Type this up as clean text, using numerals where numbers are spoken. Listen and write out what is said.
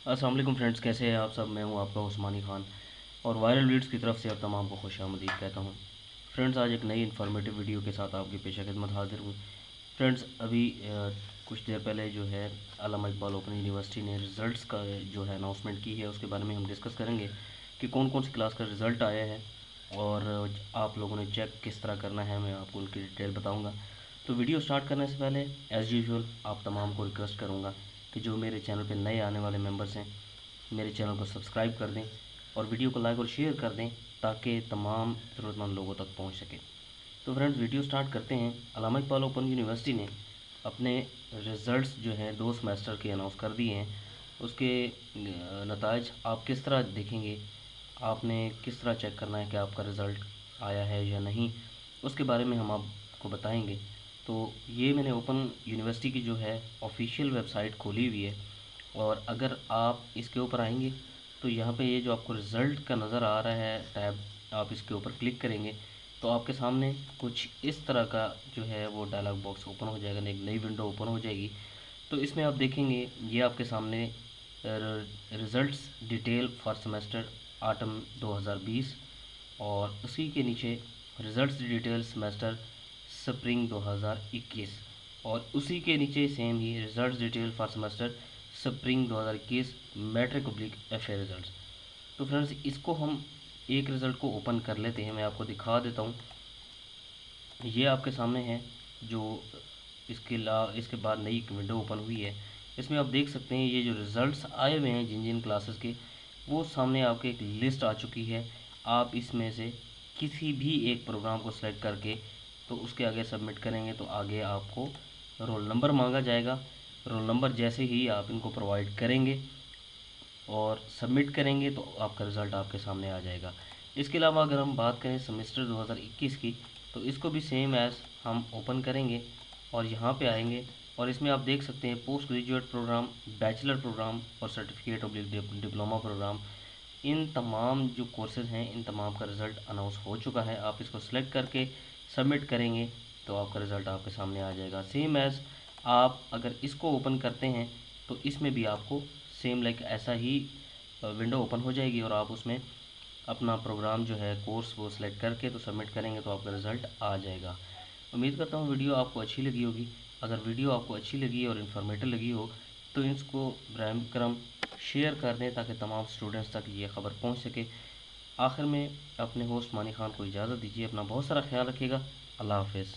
अस्सलाम वालेकुम फ्रेंड्स, कैसे हैं आप सब। मैं हूं आपका उस्मानी ख़ान और वायरल वीड्स की तरफ से आप तमाम को खुशामदीद कहता हूं। फ्रेंड्स, आज एक नई इन्फॉर्मेटिव वीडियो के साथ आपकी पेश खिदमत हाजिर हूं। फ्रेंड्स, अभी कुछ देर पहले जो है अल्लामा इकबाल ओपन यूनिवर्सिटी ने रिज़ल्ट्स का जो है अनाउंसमेंट की है। उसके बारे में हम डिस्कस करेंगे कि कौन कौन सी क्लास का रिज़ल्ट आया है और आप लोगों ने चेक किस तरह करना है। मैं आपको उनकी डिटेल बताऊँगा। तो वीडियो स्टार्ट करने से पहले एज़ यूजुअल आप तमाम को रिक्वेस्ट करूँगा कि जो मेरे चैनल पे नए आने वाले मेंबर्स हैं, मेरे चैनल को सब्सक्राइब कर दें और वीडियो को लाइक और शेयर कर दें ताकि तमाम ज़रूरतमंद लोगों तक पहुंच सके। तो फ्रेंड्स, वीडियो स्टार्ट करते हैं। अल्लामा इकबाल ओपन यूनिवर्सिटी ने अपने रिज़ल्ट्स जो हैं 2 सेमेस्टर के अनाउंस कर दिए हैं। उसके नताइज आप किस तरह देखेंगे, आपने किस तरह चेक करना है कि आपका रिज़ल्ट आया है या नहीं, उसके बारे में हम आपको बताएंगे। तो ये मैंने ओपन यूनिवर्सिटी की जो है ऑफिशियल वेबसाइट खोली हुई है और अगर आप इसके ऊपर आएंगे तो यहाँ पे ये जो आपको रिज़ल्ट का नज़र आ रहा है टैब, आप इसके ऊपर क्लिक करेंगे तो आपके सामने कुछ इस तरह का जो है वो डायलॉग बॉक्स ओपन हो जाएगा, एक नई विंडो ओपन हो जाएगी। तो इसमें आप देखेंगे ये आपके सामने results detail for semester autumn 2020 और उसी के नीचे रिज़ल्ट्स डिटेल सेमेस्टर स्प्रिंग 2021 और उसी के नीचे सेम ही results detail for semester spring 2021 matric public FA results. तो फ्रेंड्स, इसको हम एक रिज़ल्ट को ओपन कर लेते हैं। मैं आपको दिखा देता हूँ। ये आपके सामने है जो इसके बाद नई एक विंडो ओपन हुई है। इसमें आप देख सकते हैं ये जो रिज़ल्ट्स आए हुए हैं जिन जिन क्लासेस के, वो सामने आपके एक लिस्ट आ चुकी है। आप इसमें से किसी भी एक प्रोग्राम को सिलेक्ट करके तो उसके आगे सबमिट करेंगे तो आगे आपको रोल नंबर मांगा जाएगा। रोल नंबर जैसे ही आप इनको प्रोवाइड करेंगे और सबमिट करेंगे तो आपका रिज़ल्ट आपके सामने आ जाएगा। इसके अलावा अगर हम बात करें सेमेस्टर 2021 की, तो इसको भी सेम एज़ हम ओपन करेंगे और यहाँ पे आएंगे और इसमें आप देख सकते हैं post graduate programme, bachelor programme और सर्टिफिकेट ऑफ डिप्लोमा प्रोग्राम। इन तमाम जो कोर्सेज़ हैं इन तमाम का रिज़ल्ट अनाउंस हो चुका है। आप इसको सेलेक्ट करके सबमिट करेंगे तो आपका रिज़ल्ट आपके सामने आ जाएगा। सेम एज़ आप अगर इसको ओपन करते हैं तो इसमें भी आपको सेम लाइक ऐसा ही विंडो ओपन हो जाएगी और आप उसमें अपना प्रोग्राम जो है कोर्स वो सिलेक्ट करके तो सबमिट करेंगे तो आपका रिज़ल्ट आ जाएगा। उम्मीद करता हूँ वीडियो आपको अच्छी लगी होगी। अगर वीडियो आपको अच्छी लगी और इन्फॉर्मेटिव लगी हो तो इसको बराए करम शेयर कर दें ताकि तमाम स्टूडेंट्स तक ये ख़बर पहुँच सके। आखिर में अपने होस्ट मानी खान को इजाज़त दीजिए। अपना बहुत सारा ख्याल रखिएगा। अल्लाह हाफ़िज़।